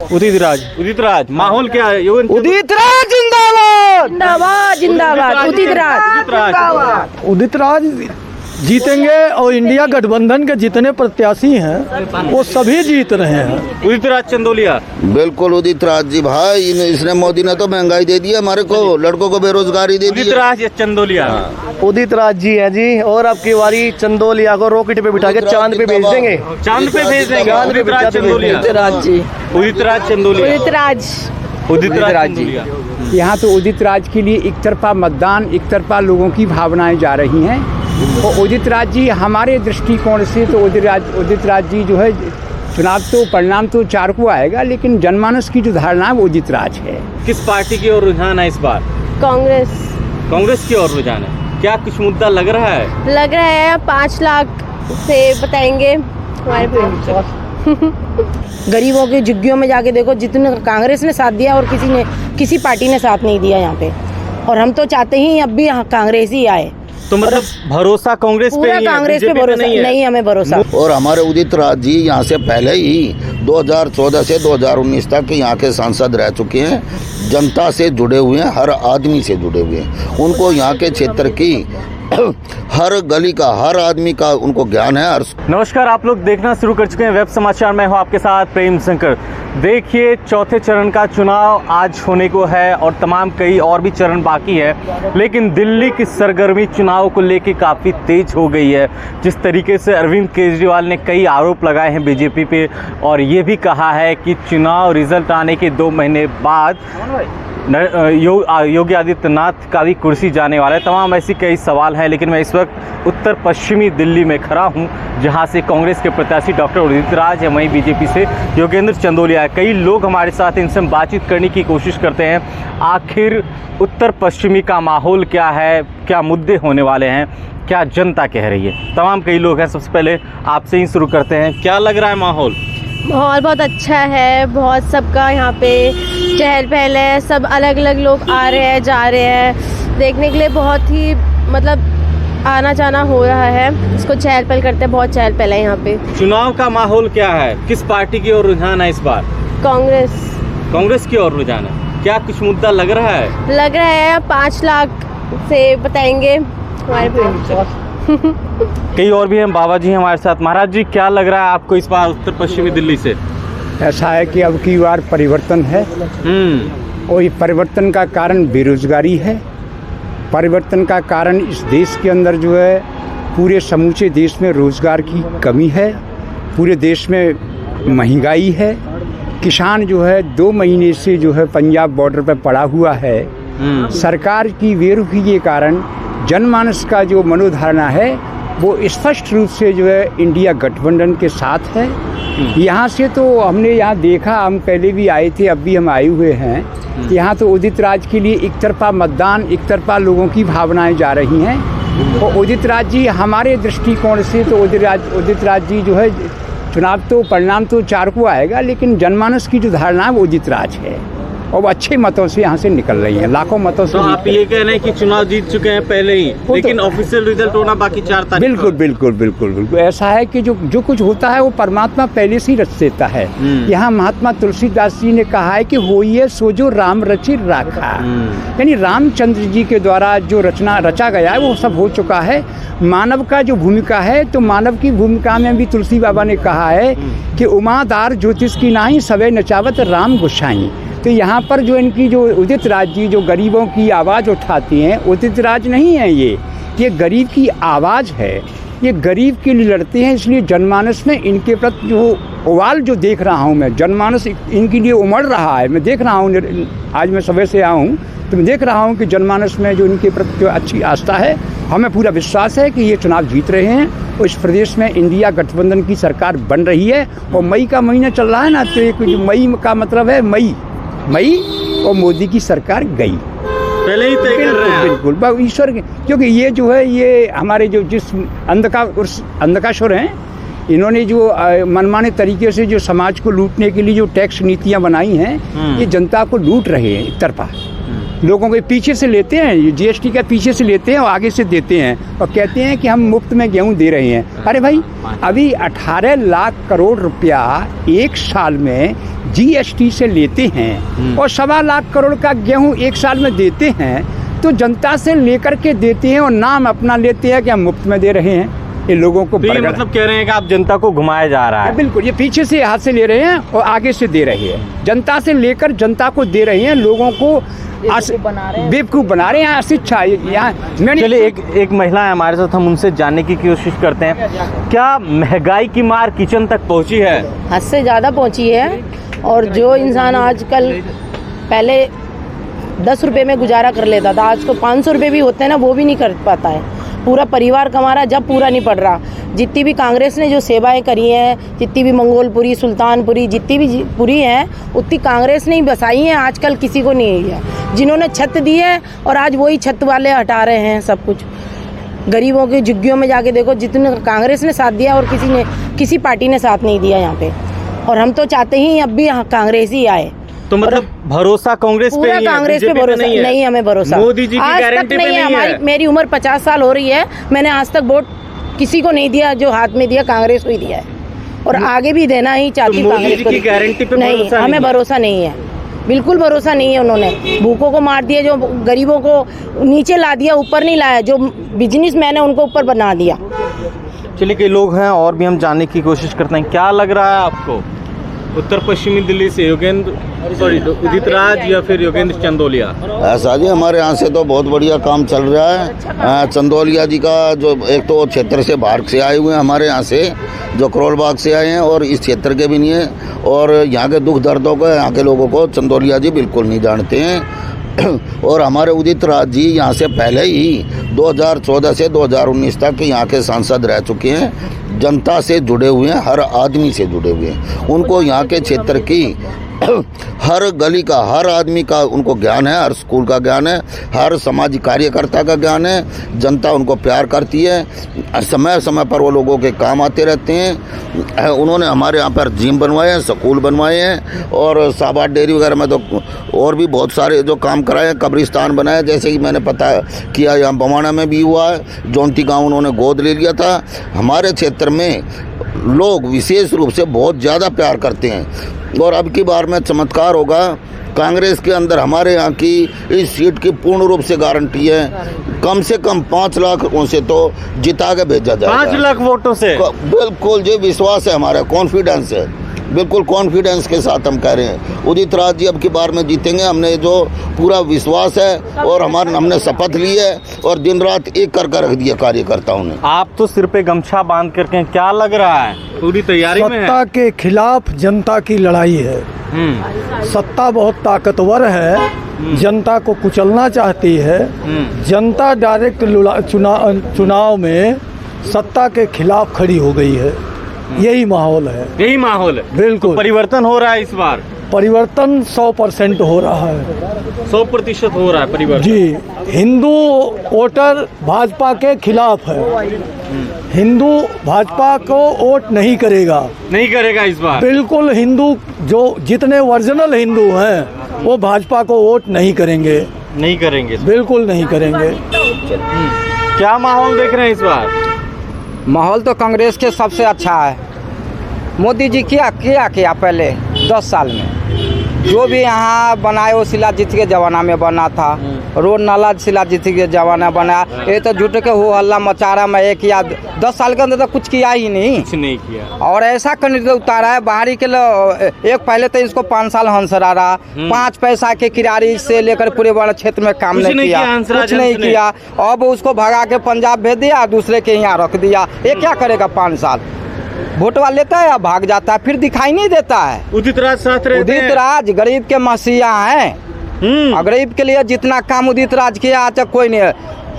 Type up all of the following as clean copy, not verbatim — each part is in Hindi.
उदित राज माहौल क्या है? उदित राज जिंदाबाद जिंदाबाद जिंदाबाद उदित राज जीतेंगे और इंडिया गठबंधन के जितने प्रत्याशी हैं वो सभी जीत रहे हैं। उदित राज चंदोलिया बिल्कुल उदित राज जी भाई, इसने मोदी ने तो महंगाई दे दी हमारे को, लड़कों को बेरोजगारी दे दी। उदित राज या चंदोलिया? उदित राज जी है जी, और अब की बारी चंदोलिया को रॉकेट पे बिठा के चांद पे भेज देंगे। चांद पे भेज देंगे। उदित राज चंदोलिया। उदित राज जी, उदित राज चंदोलिया। उदित राज चंदोलिया। यहाँ तो उदित राज के लिए एक तरफा मतदान, एक तरफा लोगों की भावनाएं जा रही हैं। और उदित राज जी हमारे दृष्टिकोण से तो उदित राज जी जो है, चुनाव तो परिणाम तो 4 को आएगा, लेकिन जनमानस की जो धारणा है वो उदित राज है। किस पार्टी की ओर रुझान है इस बार? कांग्रेस की ओर रुझान है। क्या कुछ मुद्दा लग रहा है? 5 लाख से बताएंगे हमारे गरीबों के झुग्गियों में जाके देखो, जितने कांग्रेस ने साथ दिया और किसी पार्टी ने साथ नहीं दिया यहाँ पे, और हम तो चाहते ही अब भी कांग्रेस ही आए। तो मतलब भरोसा कांग्रेस पे पूरा कांग्रेस पे भरोसा नहीं, हमें भरोसा। और हमारे उदित राज जी यहाँ से पहले ही 2014 से 2019 तक यहाँ के सांसद रह चुके हैं, जनता से जुड़े हुए हैं, हर आदमी से जुड़े हुए हैं। उनको यहाँ के क्षेत्र की हर गली का, हर आदमी का उनको ज्ञान है। नमस्कार, आप लोग देखना शुरू कर चुके हैं वेब समाचार। मैं हूं आपके साथ प्रेम शंकर। देखिए, चौथे चरण का चुनाव आज होने को है और तमाम कई और भी चरण बाकी है, लेकिन दिल्ली की सरगर्मी चुनाव को लेकर काफ़ी तेज हो गई है। जिस तरीके से अरविंद केजरीवाल ने कई आरोप लगाए हैं बीजेपी पे, और ये भी कहा है कि चुनाव रिजल्ट आने के 2 महीने बाद योगी आदित्यनाथ का भी कुर्सी जाने वाला है। तमाम ऐसी कई सवाल हैं, लेकिन मैं इस वक्त उत्तर पश्चिमी दिल्ली में खड़ा हूं, जहां से कांग्रेस के प्रत्याशी डॉक्टर उदित राज है, वहीं बीजेपी से योगेंद्र चंदोलिया है। कई लोग हमारे साथ, इनसे हम बातचीत करने की कोशिश करते हैं। आखिर उत्तर पश्चिमी का माहौल क्या है, क्या मुद्दे होने वाले हैं, क्या जनता कह रही है, तमाम कई लोग हैं। सबसे पहले आपसे ही शुरू करते हैं, क्या लग रहा है माहौल? माहौल बहुत अच्छा है, बहुत सबका यहाँ पे चहल पहल है, सब अलग अलग लोग आ रहे हैं, जा रहे हैं देखने के लिए। बहुत ही मतलब आना जाना हो रहा है, इसको चहल पहल करते हैं, बहुत चहल पहल है यहाँ पे। चुनाव का माहौल क्या है? किस पार्टी की ओर रुझान है इस बार? कांग्रेस की ओर रुझान है। क्या कुछ मुद्दा लग रहा है? 5 लाख से बताएंगे हमारे कई और भी हैं। बाबा जी हमारे साथ। महाराज जी, क्या लग रहा है आपको इस बार उत्तर पश्चिमी दिल्ली से? ऐसा है कि अब की बार परिवर्तन है, और ये परिवर्तन का कारण बेरोजगारी है। परिवर्तन का कारण इस देश के अंदर जो है, पूरे समूचे देश में रोजगार की कमी है, पूरे देश में महंगाई है। किसान जो है 2 महीने से जो है पंजाब बॉर्डर पर पड़ा हुआ है। सरकार की बेरुखी के कारण जनमानस का जो मनोधारणा है वो स्पष्ट रूप से जो है इंडिया गठबंधन के साथ है। यहाँ से तो हमने यहाँ देखा, हम पहले भी आए थे, अब भी हम आए हुए हैं। यहाँ तो उदित राज के लिए एक तरफा मतदान, एक तरफा लोगों की भावनाएं जा रही हैं। और उदित राज जी हमारे दृष्टिकोण से तो उदित राज जी जो है, चुनाव तो परिणाम तो 4 को आएगा, लेकिन जनमानस की जो धारणा है वो उदित राज है, और वो अच्छे मतों से यहाँ से निकल रही है, लाखों मतों से। तो आप ये कह रहे हैं कि चुनाव जीत चुके हैं पहले ही, लेकिन ऑफिशियल रिजल्ट होना बाकी 4 तारीख। बिल्कुल ऐसा है कि जो कुछ होता है वो परमात्मा पहले से ही रच देता है। यहाँ महात्मा तुलसीदास जी ने कहा है कि होइए सो जो राम रचि राखा, यानी रामचंद्र जी के द्वारा जो रचा गया है वो सब हो चुका है। मानव का जो भूमिका है, तो मानव की भूमिका में भी तुलसी बाबा ने कहा है कि उमादार ज्योतिष की नाही सवे नचावत राम गोसाई। तो यहाँ पर जो इनकी जो उदित राज जी जो गरीबों की आवाज़ उठाती हैं, उदित राज नहीं है ये गरीब की आवाज़ है, ये गरीब के लिए लड़ते हैं। इसलिए जनमानस में इनके प्रति जो उबाल जो देख रहा हूँ मैं, जनमानस इनके लिए उमड़ रहा है। मैं देख रहा हूँ, आज मैं सुबह से आया हूँ तो मैं देख रहा हूँ कि जनमानस में जो इनके प्रति जो अच्छी आस्था है। हमें पूरा विश्वास है कि ये चुनाव जीत रहे हैं, और इस प्रदेश में इंडिया गठबंधन की सरकार बन रही है। और मई का महीना चल रहा है ना, तो एक मई का मतलब है मई, और मोदी की सरकार गई पहले ही तय कर रहे हैं। बिल्कुल ईश्वर, क्योंकि ये जो है, ये हमारे जो जिस अंधकासुर हैं, इन्होंने जो मनमाने तरीके से जो समाज को लूटने के लिए जो टैक्स नीतियां बनाई हैं, ये जनता को लूट रहे हैं एक तरफा। लोगों के पीछे से लेते हैं, जीएसटी के पीछे से लेते हैं और आगे से देते हैं और कहते हैं कि हम मुफ्त में गेहूं दे रहे हैं। अरे भाई, अभी 18 लाख करोड़ रुपया एक साल में जीएसटी से लेते हैं और 1.25 लाख करोड़ का गेहूं एक साल में देते हैं, तो जनता से लेकर के देते हैं और नाम अपना लेते हैं कि हम मुफ्त में दे रहे हैं। ये लोगों को तो ये मतलब कह रहे हैं कि आप जनता को घुमाया जा रहा है। बिल्कुल, ये पीछे से हाथ से ले रहे हैं और आगे से दे रहे हैं। जनता से लेकर जनता को दे रहे हैं, लोगों को बेवकूफ बना रहे हैं। शिक्षा यहाँ चलिए, एक महिला है हमारे साथ, हम उनसे जानने की कोशिश करते हैं। क्या महंगाई की मार किचन तक पहुंची है? हद से ज़्यादा पहुंची है। और जो इंसान आजकल पहले 10 रुपए में गुजारा कर लेता था, आज तो 500 रुपये भी होते हैं ना, वो भी नहीं कर पाता है। पूरा परिवार का हमारा जब पूरा नहीं पड़ रहा। जितनी भी कांग्रेस ने जो सेवाएं करी हैं, जितनी भी मंगोलपुरी, सुल्तानपुरी, जितनी भी पूरी हैं, उतनी कांग्रेस ने ही बसाई हैं। आजकल किसी को नहीं है। जिन्होंने छत दी है और आज वही छत वाले हटा रहे हैं सब कुछ। गरीबों की झुग्गियों में जाके देखो, जितने कांग्रेस ने साथ दिया और किसी पार्टी ने साथ नहीं दिया यहाँ पे। और हम तो चाहते ही अब भी कांग्रेस ही आए। तो मतलब भरोसा कांग्रेस पे पूरा कांग्रेस पे भरोसा नहीं, हमें भरोसा मोदी जी की आज गारंटी तक नहीं है। हमारी मेरी उम्र 50 साल हो रही है, मैंने आज तक वोट किसी को नहीं दिया। जो हाथ में दिया कांग्रेस को ही दिया है और आगे भी देना ही चाहती तो कांग्रेस को। गारंटी पे नहीं, हमें भरोसा नहीं है, बिल्कुल भरोसा नहीं है। उन्होंने भूखों को मार दिया, जो गरीबों को नीचे ला दिया, ऊपर नहीं लाया। जो बिजनेसमैन है उनको ऊपर बना दिया। चलिए, कई लोग हैं और भी हम जानने की कोशिश करते हैं। क्या लग रहा है आपको, उत्तर पश्चिमी दिल्ली से उदित राज या फिर योगेंद्र चंदोलिया? ऐसा जी, हमारे यहाँ से तो बहुत बढ़िया काम चल रहा है। चंदोलिया जी का जो एक तो क्षेत्र से बाहर से आए हुए हैं, हमारे यहाँ से जो करोल बाग से आए हैं और इस क्षेत्र के भी नहीं है। और यहाँ के दुख दर्दों को यहाँ के लोगों को चंदोलिया जी बिल्कुल नहीं जानते हैं। और हमारे उदित राज जी यहाँ से पहले ही 2014 से 2019 तक यहाँ के सांसद रह चुके हैं। जनता से जुड़े हुए हैं, हर आदमी से जुड़े हुए हैं। उनको यहाँ के क्षेत्र की हर गली का, हर आदमी का उनको ज्ञान है, हर स्कूल का ज्ञान है, हर सामाजिक कार्यकर्ता का ज्ञान है। जनता उनको प्यार करती है, समय समय पर वो लोगों के काम आते रहते हैं। उन्होंने हमारे यहाँ पर जिम बनवाए हैं, स्कूल बनवाए हैं और साबाद डेयरी वगैरह में तो और भी बहुत सारे जो काम कराए हैं। कब्रिस्तान बनाए, जैसे कि मैंने पता किया यहाँ बवाना में भी हुआ है। जौनती गाँव उन्होंने गोद ले लिया था। हमारे क्षेत्र में लोग विशेष रूप से बहुत ज़्यादा प्यार करते हैं। और अब की बार में चमत्कार होगा, कांग्रेस के अंदर हमारे यहाँ की इस सीट की पूर्ण रूप से गारंटी है। कम से कम 5 लाख से तो जिता के भेजा जाएगा। 5 लाख वोटों से? बिल्कुल, ये विश्वास है हमारा, कॉन्फिडेंस है, बिल्कुल कॉन्फिडेंस के साथ हम कह रहे हैं उदित राज जी अब की बार में जीतेंगे। हमने जो पूरा विश्वास है और हमने शपथ ली है और दिन रात एक कर रख दिया कार्यकर्ताओं ने। आप तो सिर पे गमछा बांध करके, क्या लग रहा है, पूरी तैयारी में है? सत्ता के खिलाफ जनता की लड़ाई है। सत्ता बहुत ताकतवर है, जनता को कुचलना चाहती है। जनता डायरेक्ट चुनाव में सत्ता के खिलाफ खड़ी हो गई है। यही माहौल है। यही माहौल है, बिल्कुल। तो परिवर्तन हो रहा है इस बार? परिवर्तन 100% हो रहा है। 100% हो रहा है परिवर्तन जी। हिंदू वोटर भाजपा के खिलाफ है। हिंदू भाजपा को वोट नहीं करेगा इस बार। बिल्कुल, हिंदू जो जितने ओरिजिनल हिंदू हैं वो भाजपा को वोट नहीं करेंगे। बिल्कुल नहीं करेंगे। क्या माहौल देख रहे हैं इस बार? माहौल तो कांग्रेस के सबसे अच्छा है। मोदी जी किया पहले 10 साल में जो भी यहाँ बनाए वो शिलाजीत के जमाना में बना था। रोड नाला शिलाजीत के जमाना बनाया। ये तो झूठ के हो हल्ला मचा रहा। मैं एक या 10 साल के अंदर तो कुछ किया ही नहीं। कुछ नहीं किया। और ऐसा कैंडिडेट उतारा है बाहरी के लिए। एक पहले तो इसको 5 साल हंसरा रहा, 5 पैसा के किरारी से लेकर पूरे बड़ा क्षेत्र में काम नहीं किया, कुछ नहीं किया। अब उसको भगा के पंजाब भेज दिया, दूसरे के यहाँ रख दिया। ये क्या करेगा 5 साल? वोटवा लेता है या भाग जाता है, फिर दिखाई नहीं देता है। उदित राज साथ रहते हैं। उदित राज गरीब के मसीहा हैं। गरीब के लिए जितना काम उदित राज किया आज तक कोई नहीं है।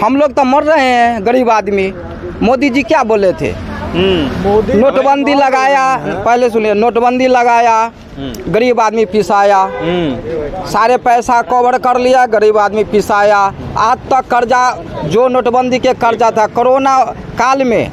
हम लोग तो मर रहे हैं गरीब आदमी। मोदी जी क्या बोले थे? नोटबंदी लगाया, पहले सुनिए, नोटबंदी लगाया, गरीब आदमी पिसाया, सारे पैसा कवर कर लिया, गरीब आदमी पिसाया। आज तक कर्जा, जो नोटबंदी के कर्जा था, कोरोना काल में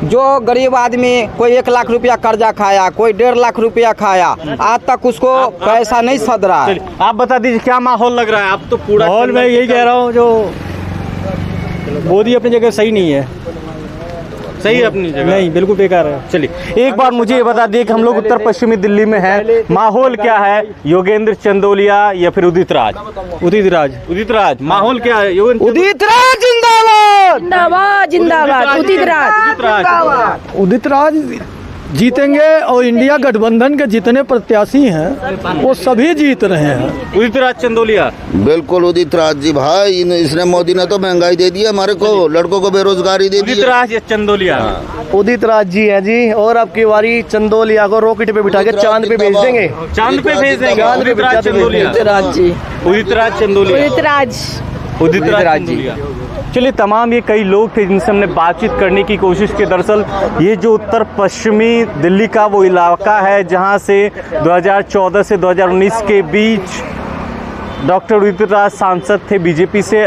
जो गरीब आदमी कोई 1 लाख रुपया कर्जा खाया, कोई 1.5 लाख रुपया खाया, आज तक उसको पैसा नहीं सद रहा है। आप बता दीजिए क्या माहौल लग रहा है? आप तो पूरा माहौल मैं यही कह रहा हूँ, जो मोदी अपनी जगह सही नहीं है। सही है अपनी जगह? नहीं, बिल्कुल बेकार है। चलिए एक बार मुझे ये बता दिए कि हम लोग उत्तर पश्चिमी दिल्ली में हैं, माहौल क्या है? योगेंद्र चंदोलिया या फिर उदित राज? उदित राज। उदित राज, माहौल क्या है? उदित राज जिंदाबाद, जिंदाबाद जिंदाबाद, उदित राज। उदित राज जीतेंगे और इंडिया गठबंधन के जितने प्रत्याशी हैं वो सभी जीत रहे हैं। उदित राज चंदोलिया? बिल्कुल उदित राज जी भाई, इसने मोदी ने तो महंगाई दे दी है हमारे को, लड़कों को बेरोजगारी दे दी। उदित राज या चंदोलिया? उदित राज जी है जी, और अब की बारी चंदोलिया को रॉकेट पे बिठा के चांद पे भेज देंगे। चांद पे भेज देंगे? उदित राज चंदोलिया? राज जी, उदित राज चंदोलिया? उदित राज। उदित राज चंदोलिया। चलिए तमाम ये कई लोग थे जिनसे हमने बातचीत करने की कोशिश की। दरअसल ये जो उत्तर पश्चिमी दिल्ली का वो इलाका है जहां से 2014 से 2019 के बीच डॉक्टर उदित राज सांसद थे बीजेपी से।